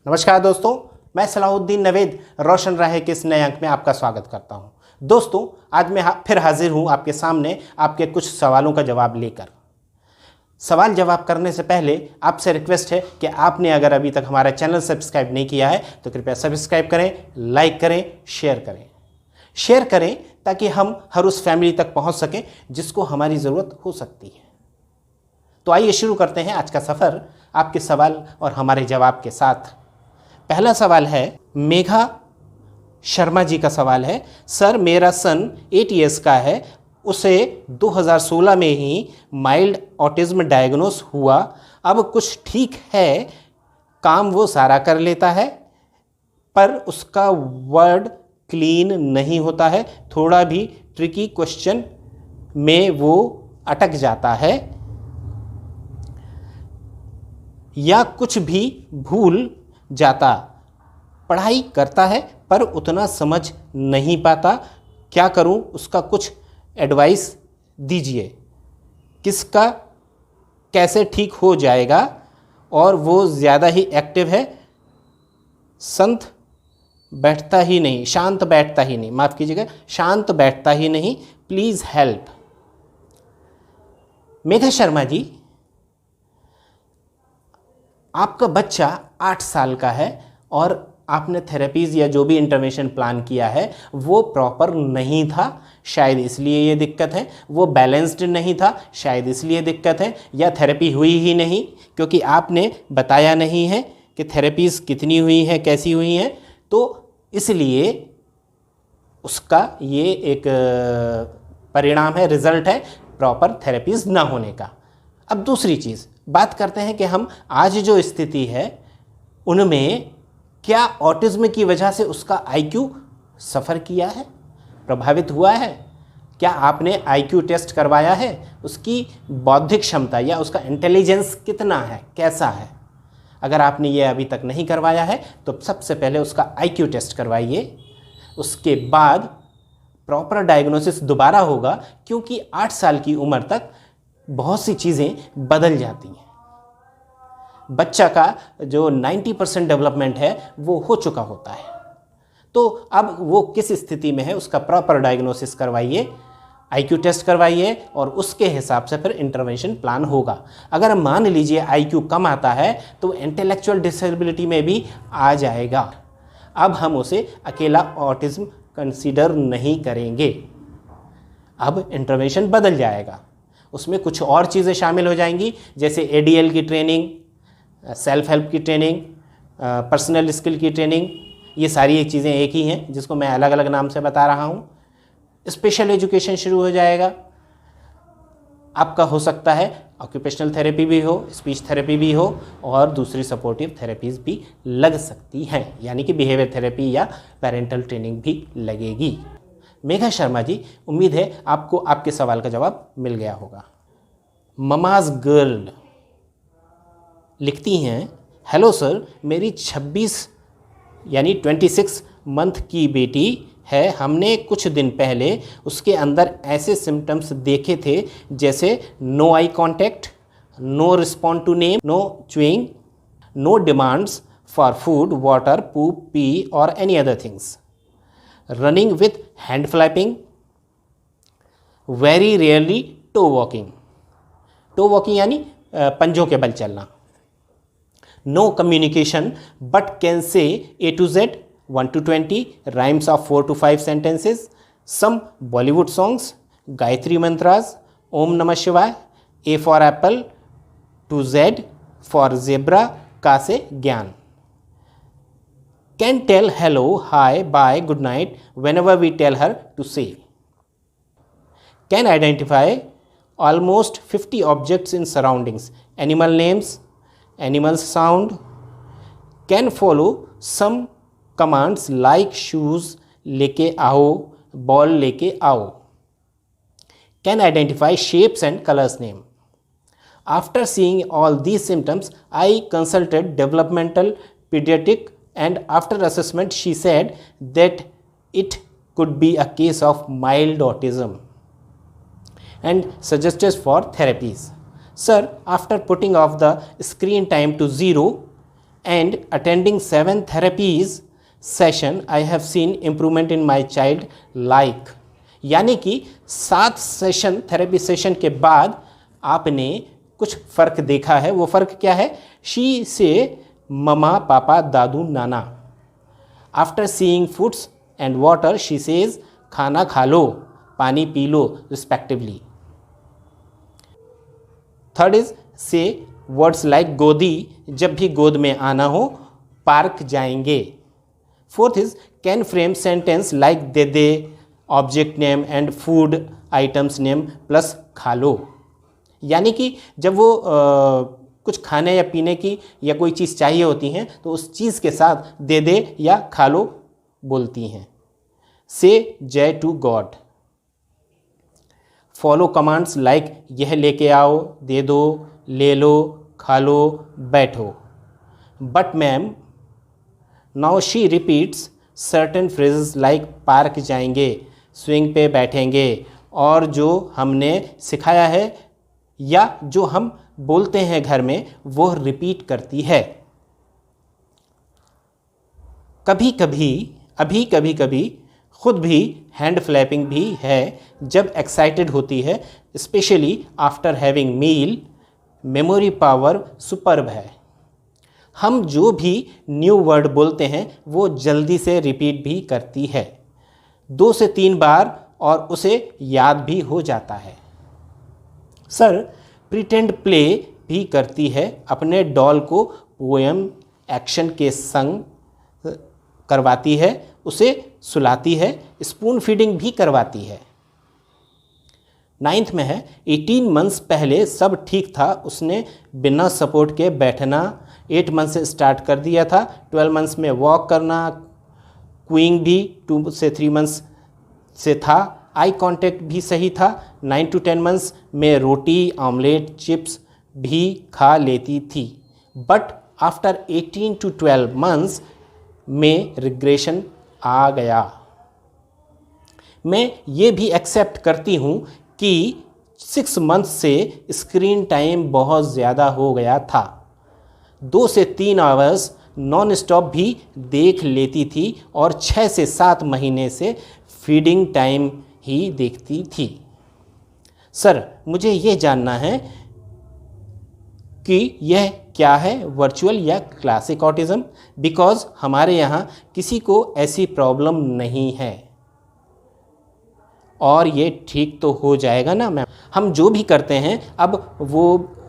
नमस्कार दोस्तों, मैं सलाहुद्दीन नवेद रोशन राहे के इस नए अंक में आपका स्वागत करता हूं। दोस्तों, आज मैं फिर हाजिर हूं आपके सामने आपके कुछ सवालों का जवाब लेकर। सवाल जवाब करने से पहले आपसे रिक्वेस्ट है कि आपने अगर अभी तक हमारा चैनल सब्सक्राइब नहीं किया है तो कृपया सब्सक्राइब करें, लाइक करें, शेयर करें ताकि हम हर उस फैमिली तक पहुंच सकें जिसको हमारी ज़रूरत हो सकती है। तो आइए शुरू करते हैं आज का सफ़र आपके सवाल और हमारे जवाब के साथ। पहला सवाल है, मेघा शर्मा जी का सवाल है। सर, मेरा सन 8 इयर्स का है, उसे 2016 में ही माइल्ड ऑटिज्म डायग्नोस हुआ। अब कुछ ठीक है, काम वो सारा कर लेता है पर उसका वर्ड क्लीन नहीं होता है। थोड़ा भी ट्रिकी क्वेश्चन में वो अटक जाता है या कुछ भी भूल जाता। पढ़ाई करता है पर उतना समझ नहीं पाता। क्या करूं, उसका कुछ एडवाइस दीजिए। किसका कैसे ठीक हो जाएगा? और वो ज़्यादा ही एक्टिव है, शांत बैठता ही नहीं। Please help. मेघा शर्मा जी, आपका बच्चा 8 साल का है और आपने थेरेपीज़ या जो भी इंटरवेंशन प्लान किया है वो प्रॉपर नहीं था, शायद इसलिए ये दिक्कत है। वो बैलेंस्ड नहीं था, शायद इसलिए दिक्कत है। या थेरेपी हुई ही नहीं क्योंकि आपने बताया नहीं है कि थेरेपीज़ कितनी हुई हैं, कैसी हुई हैं, तो इसलिए उसका ये एक परिणाम है, रिज़ल्ट है प्रॉपर थेरेपीज़ ना होने का। अब दूसरी चीज़ बात करते हैं कि हम आज जो स्थिति है उनमें क्या ऑटिज्म की वजह से उसका आईक्यू सफ़र किया है, प्रभावित हुआ है? क्या आपने आईक्यू टेस्ट करवाया है? उसकी बौद्धिक क्षमता या उसका इंटेलिजेंस कितना है, कैसा है? अगर आपने ये अभी तक नहीं करवाया है तो सबसे पहले उसका आईक्यू टेस्ट करवाइए। उसके बाद प्रॉपर डायग्नोसिस दोबारा होगा, क्योंकि 8 साल की उम्र तक बहुत सी चीज़ें बदल जाती हैं। बच्चा का जो 90% डेवलपमेंट है वो हो चुका होता है। तो अब वो किस स्थिति में है उसका प्रॉपर डायग्नोसिस करवाइए, आईक्यू टेस्ट करवाइए और उसके हिसाब से फिर इंटरवेंशन प्लान होगा। अगर मान लीजिए आईक्यू कम आता है तो इंटेलेक्चुअल डिसेबिलिटी में भी आ जाएगा। अब हम उसे अकेला ऑटिज्म कंसीडर नहीं करेंगे, अब इंटरवेंशन बदल जाएगा। उसमें कुछ और चीज़ें शामिल हो जाएंगी, जैसे एडीएल की ट्रेनिंग, सेल्फ हेल्प की ट्रेनिंग, पर्सनल स्किल की ट्रेनिंग। ये सारी चीज़ें एक ही हैं जिसको मैं अलग अलग नाम से बता रहा हूँ। स्पेशल एजुकेशन शुरू हो जाएगा। आपका हो सकता है ऑक्यूपेशनल थेरेपी भी हो, स्पीच थेरेपी भी हो और दूसरी सपोर्टिव थेरेपीज़ भी लग सकती हैं, यानी कि बिहेवियर थेरेपी या पेरेंटल ट्रेनिंग भी लगेगी। मेघा शर्मा जी, उम्मीद है आपको आपके सवाल का जवाब मिल गया होगा। ममाज गर्ल लिखती हैं, हेलो सर, मेरी 26 मंथ की बेटी है। हमने कुछ दिन पहले उसके अंदर ऐसे सिम्टम्स देखे थे जैसे no eye contact, no respond to name, no chewing, no demands for food, water, poop, pee और any other things, running with hand flapping, very rarely toe walking यानी पंजों के बल चलना, no communication but can say A to Z 1 to 20 rhymes of 4 to 5 sentences, some Bollywood songs, Gayatri mantras, Om Namah Shivaya, A for apple to Z for zebra, का से ज्ञान, can tell hello, hi, bye, good night whenever we tell her to say, can identify almost 50 objects in surroundings, animal names, animals sound, can follow some commands like shoes लेके आओ, ball लेके आओ, can identify shapes and colors name. After seeing all these symptoms, I consulted developmental pediatric and after assessment she said that it could be a case of mild autism and suggested for therapies. Sir, after putting off the screen time to 0 and attending 7 therapies session I have seen improvement in my child like, यानी कि 7 session therapy session के बाद आपने कुछ फ़र्क देखा है। वो फ़र्क क्या है? शी से ममा पापा दादू नाना। After seeing foods and water she says खाना खा लो, पानी P low respectively. Third is से वर्ड्स लाइक गोदी, जब भी गोद में आना हो, पार्क जाएंगे। Fourth is can frame sentence like they they, object name and food items name plus खा लो, यानी कि जब वो कुछ खाने या पीने की या कोई चीज़ चाहिए होती हैं तो उस चीज़ के साथ दे दे या खा लो बोलती हैं। से जय to God. Follow commands like यह लेके आओ, दे दो, ले लो, खा लो, बैठो। But ma'am now she repeats certain phrases like park जाएंगे, स्विंग पे बैठेंगे, और जो हमने सिखाया है या जो हम बोलते हैं घर में वो रिपीट करती है। कभी कभी खुद भी हैंड फ्लैपिंग भी है जब एक्साइटेड होती है, स्पेशली आफ्टर हैविंग मील। मेमोरी पावर सुपर्ब है। हम जो भी न्यू वर्ड बोलते हैं वो जल्दी से रिपीट भी करती है, 2 से 3 बार, और उसे याद भी हो जाता है। सर प्रिटेंड प्ले भी करती है, अपने डॉल को पोएम एक्शन के संग करवाती है, उसे सुलाती है, स्पून फीडिंग भी करवाती है। 9th में है 18 मंथ्स पहले सब ठीक था, उसने बिना सपोर्ट के बैठना 8 मंथ से स्टार्ट कर दिया था। 12 मंथ्स में वॉक करना, क्यूइंग भी 2 से 3 मंथ्स से था, आई कांटेक्ट भी सही था। 9 to 10 मंथ्स में रोटी, ऑमलेट, चिप्स भी खा लेती थी। बट आफ्टर 18 to 12 मंथ्स में रिग्रेशन आ गया। मैं ये भी एक्सेप्ट करती हूँ कि 6 मंथ से स्क्रीन टाइम बहुत ज़्यादा हो गया था। 2 से 3 आवर्स नॉन स्टॉप भी देख लेती थी और 6 से 7 महीने से फीडिंग टाइम ही देखती थी। सर मुझे ये जानना है कि यह क्या है, वर्चुअल या क्लासिक ऑटिज़म, बिकॉज़ हमारे यहाँ किसी को ऐसी प्रॉब्लम नहीं है और ये ठीक तो हो जाएगा ना मैम। हम जो भी करते हैं अब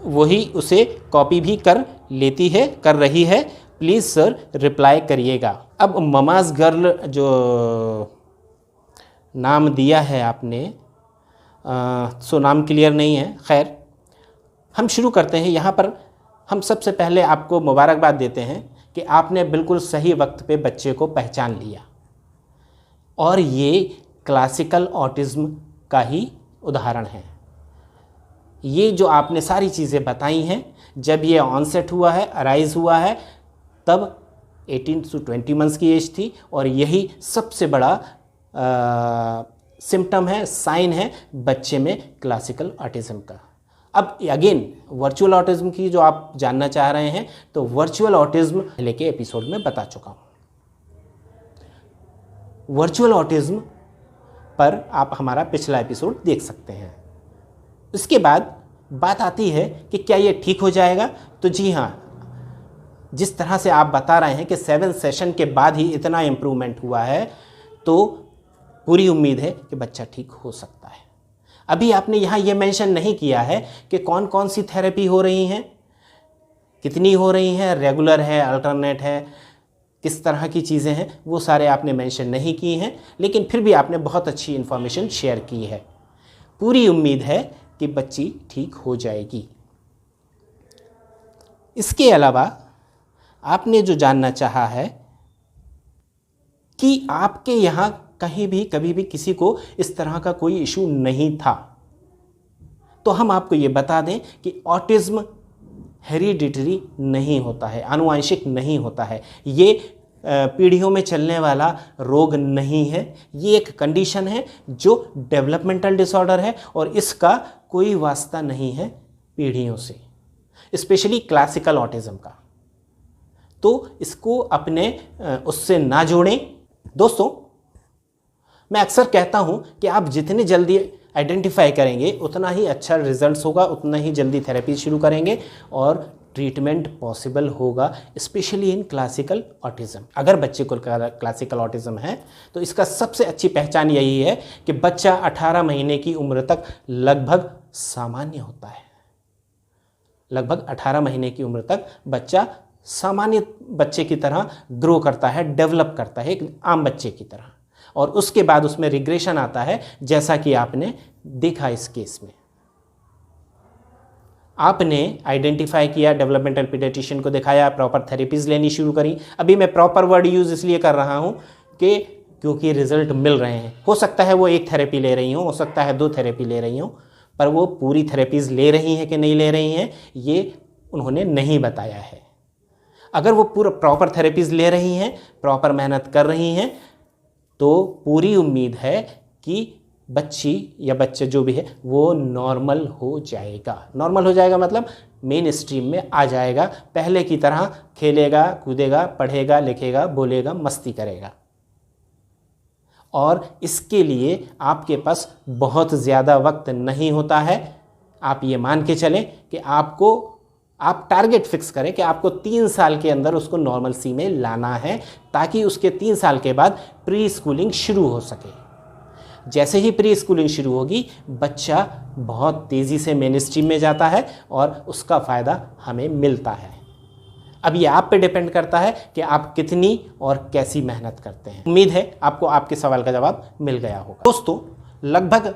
वही उसे कॉपी भी कर लेती है, कर रही है। प्लीज़ सर रिप्लाई करिएगा। अब ममाज़ गर्ल जो नाम दिया है आपने, सो नाम क्लियर नहीं है। खैर हम शुरू करते हैं। यहाँ पर हम सबसे पहले आपको मुबारकबाद देते हैं कि आपने बिल्कुल सही वक्त पे बच्चे को पहचान लिया और ये क्लासिकल ऑटिज़म का ही उदाहरण है। ये जो आपने सारी चीज़ें बताई हैं, जब ये ऑनसेट हुआ है, अराइज हुआ है, तब 18 से 20 मंथ्स की एज थी और यही सबसे बड़ा सिम्टम है, साइन है बच्चे में क्लासिकल ऑटिज़म का। अब अगेन वर्चुअल ऑटिज़म की जो आप जानना चाह रहे हैं, तो वर्चुअल ऑटिज़म पहले के एपिसोड में बता चुका हूँ। वर्चुअल ऑटिज़म पर आप हमारा पिछला एपिसोड देख सकते हैं। इसके बाद बात आती है कि क्या ये ठीक हो जाएगा? तो जी हाँ, जिस तरह से आप बता रहे हैं कि 7 सेशन के बाद ही इतना इम्प्रूवमेंट हुआ है, तो पूरी उम्मीद है कि बच्चा ठीक हो सकता है। अभी आपने यहाँ ये मेंशन नहीं किया है कि कौन कौन सी थेरेपी हो रही हैं, कितनी हो रही हैं, रेगुलर है, अल्टरनेट है, किस तरह की चीज़ें हैं, वो सारे आपने मेंशन नहीं की हैं, लेकिन फिर भी आपने बहुत अच्छी इन्फॉर्मेशन शेयर की है। पूरी उम्मीद है कि बच्ची ठीक हो जाएगी। इसके अलावा आपने जो जानना चाहा है कि आपके यहाँ कहीं भी कभी भी किसी को इस तरह का कोई इशू नहीं था, तो हम आपको ये बता दें कि ऑटिज़म हेरिडिटरी नहीं होता है, आनुवंशिक नहीं होता है। ये पीढ़ियों में चलने वाला रोग नहीं है। ये एक कंडीशन है जो डेवलपमेंटल डिसऑर्डर है और इसका कोई वास्ता नहीं है पीढ़ियों से, स्पेशली क्लासिकल ऑटिज़म का। तो इसको अपने उससे ना जोड़ें। दोस्तों, मैं अक्सर कहता हूं कि आप जितनी जल्दी आइडेंटिफाई करेंगे उतना ही अच्छा रिजल्ट्स होगा, उतना ही जल्दी थेरेपी शुरू करेंगे और ट्रीटमेंट पॉसिबल होगा, स्पेशली इन क्लासिकल ऑटिज़म। अगर बच्चे को क्लासिकल ऑटिज़म है तो इसका सबसे अच्छी पहचान यही है कि बच्चा 18 महीने की उम्र तक लगभग सामान्य होता है। लगभग 18 महीने की उम्र तक बच्चा सामान्य बच्चे की तरह ग्रो करता है, डेवलप करता है, एक आम बच्चे की तरह, और उसके बाद उसमें रिग्रेशन आता है, जैसा कि आपने देखा इस केस में। आपने आइडेंटिफाई किया, डेवलपमेंटल पीडियाट्रिशियन को दिखाया, प्रॉपर थेरेपीज लेनी शुरू करी। अभी मैं प्रॉपर वर्ड यूज़ इसलिए कर रहा हूँ कि क्योंकि रिजल्ट मिल रहे हैं। हो सकता है वो एक थेरेपी ले रही हो सकता है 2 थेरेपी ले रही हो, पर वो पूरी थेरेपीज ले रही हैं कि नहीं ले रही हैं ये उन्होंने नहीं बताया है। अगर वो पूरा प्रॉपर थेरेपीज ले रही हैं, प्रॉपर मेहनत कर रही हैं, तो पूरी उम्मीद है कि बच्ची या बच्चा जो भी है वो नॉर्मल हो जाएगा। नॉर्मल हो जाएगा मतलब मेन स्ट्रीम में आ जाएगा, पहले की तरह खेलेगा, कूदेगा, पढ़ेगा, लिखेगा, बोलेगा, मस्ती करेगा। और इसके लिए आपके पास बहुत ज़्यादा वक्त नहीं होता है। आप ये मान के चलें कि आप टारगेट फिक्स करें कि आपको 3 साल के अंदर उसको नॉर्मल सी में लाना है, ताकि उसके 3 साल के बाद प्री स्कूलिंग शुरू हो सके। जैसे ही प्री स्कूलिंग शुरू होगी, बच्चा बहुत तेज़ी से मेन स्ट्रीम में जाता है और उसका फ़ायदा हमें मिलता है। अब ये आप पे डिपेंड करता है कि आप कितनी और कैसी मेहनत करते हैं। उम्मीद है आपको आपके सवाल का जवाब मिल गया होगा। दोस्तों, लगभग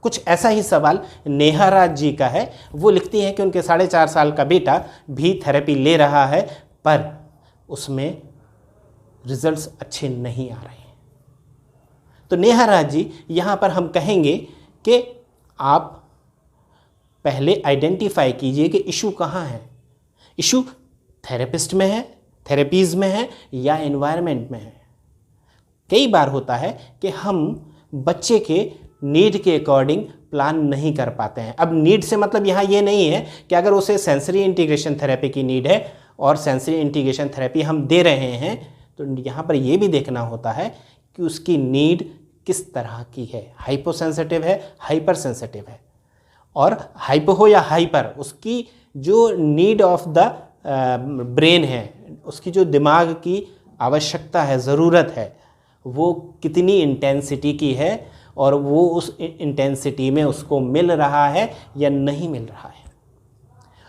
कुछ ऐसा ही सवाल नेहा राज जी का है। वो लिखती हैं कि उनके 4.5 साल का बेटा भी थेरेपी ले रहा है, पर उसमें रिजल्ट्स अच्छे नहीं आ रहे हैं। तो नेहा राज जी, यहाँ पर हम कहेंगे कि आप पहले आइडेंटिफाई कीजिए कि इशू कहाँ है। इशू थेरेपिस्ट में है, थेरेपीज़ में है, या एनवायरनमेंट में है। कई बार होता है कि हम बच्चे के नीड के अकॉर्डिंग प्लान नहीं कर पाते हैं। अब नीड से मतलब यहाँ ये नहीं है कि अगर उसे सेंसरी इंटीग्रेशन थेरेपी की नीड है और सेंसरी इंटीग्रेशन थेरेपी हम दे रहे हैं, तो यहाँ पर ये भी देखना होता है कि उसकी नीड किस तरह की है। हाइपो सेंसिटिव है, हाइपर सेंसिटिव है, और हाइपो हो या हाइपर, उसकी जो नीड ऑफ द ब्रेन है, उसकी जो दिमाग की आवश्यकता है, ज़रूरत है, वो कितनी इंटेंसिटी की है और वो उस इंटेंसिटी में उसको मिल रहा है या नहीं मिल रहा है।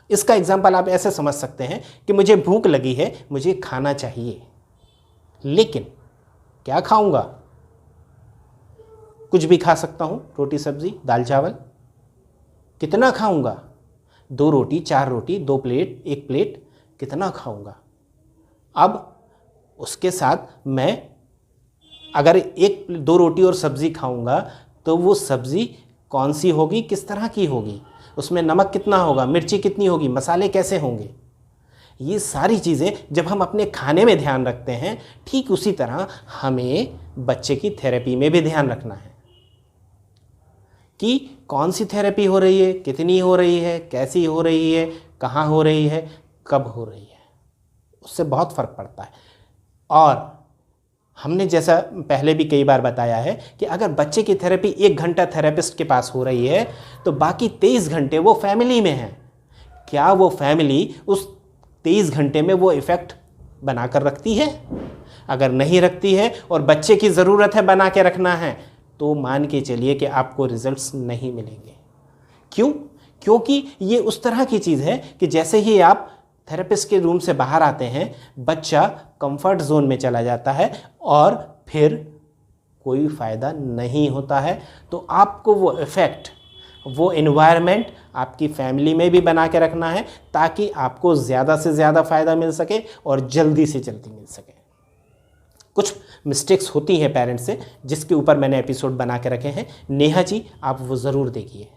इसका एग्जांपल आप ऐसे समझ सकते हैं कि मुझे भूख लगी है, मुझे खाना चाहिए, लेकिन क्या खाऊंगा? कुछ भी खा सकता हूँ, रोटी सब्जी दाल चावल। कितना खाऊंगा? 2 रोटी, 4 रोटी, 2 प्लेट, 1 प्लेट, कितना खाऊंगा? अब उसके साथ मैं अगर 1-2 रोटी और सब्ज़ी खाऊंगा तो वो सब्ज़ी कौन सी होगी, किस तरह की होगी, उसमें नमक कितना होगा, मिर्ची कितनी होगी, मसाले कैसे होंगे। ये सारी चीज़ें जब हम अपने खाने में ध्यान रखते हैं, ठीक उसी तरह हमें बच्चे की थेरेपी में भी ध्यान रखना है कि कौन सी थेरेपी हो रही है, कितनी हो रही है, कैसी हो रही है, कहाँ हो रही है, कब हो रही है। उससे बहुत फ़र्क पड़ता है। और हमने जैसा पहले भी कई बार बताया है कि अगर बच्चे की थेरेपी 1 घंटा थेरेपिस्ट के पास हो रही है तो बाकी 23 घंटे वो फैमिली में है। क्या वो फैमिली उस 23 घंटे में वो इफ़ेक्ट बना कर रखती है? अगर नहीं रखती है और बच्चे की ज़रूरत है बना के रखना है, तो मान के चलिए कि आपको रिजल्ट्स नहीं मिलेंगे। क्यों? क्योंकि ये उस तरह की चीज़ है कि जैसे ही आप थेरेपिस्ट के रूम से बाहर आते हैं, बच्चा कंफर्ट जोन में चला जाता है और फिर कोई फ़ायदा नहीं होता है। तो आपको वो इफ़ेक्ट, वो एनवायरनमेंट आपकी फैमिली में भी बना के रखना है, ताकि आपको ज़्यादा से ज़्यादा फ़ायदा मिल सके और जल्दी से जल्दी मिल सके। कुछ मिस्टेक्स होती हैं पेरेंट्स से, जिसके ऊपर मैंने एपिसोड बना के रखे हैं। नेहा जी, आप वो ज़रूर देखिए,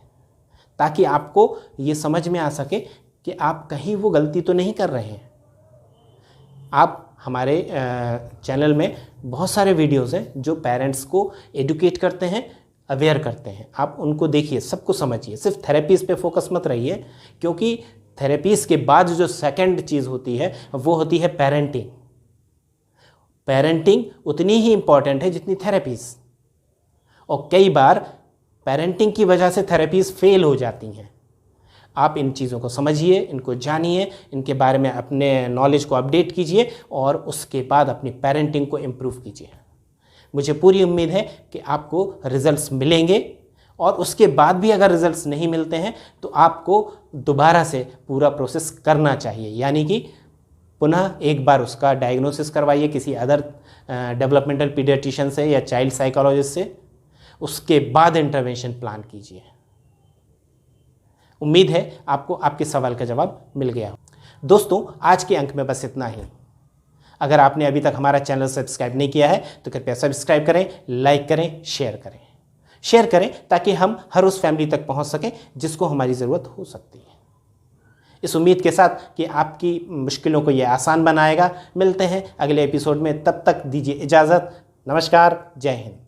ताकि आपको ये समझ में आ सके कि आप कहीं वो गलती तो नहीं कर रहे हैं। आप हमारे चैनल में बहुत सारे वीडियोज़ हैं जो पेरेंट्स को एडुकेट करते हैं, अवेयर करते हैं। आप उनको देखिए, सबको समझिए, सिर्फ थेरेपीज़ पे फोकस मत रहिए, क्योंकि थेरेपीज़ के बाद जो सेकंड चीज़ होती है वो होती है पेरेंटिंग। पेरेंटिंग उतनी ही इम्पॉर्टेंट है जितनी थेरेपीज़, और कई बार पेरेंटिंग की वजह से थेरेपीज़ फेल हो जाती हैं। आप इन चीज़ों को समझिए, इनको जानिए, इनके बारे में अपने नॉलेज को अपडेट कीजिए और उसके बाद अपनी पेरेंटिंग को इम्प्रूव कीजिए। मुझे पूरी उम्मीद है कि आपको रिजल्ट्स मिलेंगे, और उसके बाद भी अगर रिजल्ट्स नहीं मिलते हैं तो आपको दोबारा से पूरा प्रोसेस करना चाहिए, यानी कि पुनः एक बार उसका डायग्नोसिस करवाइए किसी अदर डेवलपमेंटल पीडियाट्रिशियन से या चाइल्ड साइकोलॉजिस्ट से, उसके बाद इंटरवेंशन प्लान कीजिए। उम्मीद है आपको आपके सवाल का जवाब मिल गया हो। दोस्तों, आज के अंक में बस इतना ही। अगर आपने अभी तक हमारा चैनल सब्सक्राइब नहीं किया है तो कृपया सब्सक्राइब करें, लाइक करें, शेयर करें ताकि हम हर उस फैमिली तक पहुंच सकें जिसको हमारी ज़रूरत हो सकती है। इस उम्मीद के साथ कि आपकी मुश्किलों को ये आसान बनाएगा। मिलते हैं अगले एपिसोड में, तब तक दीजिए इजाज़त। नमस्कार, जय हिंद।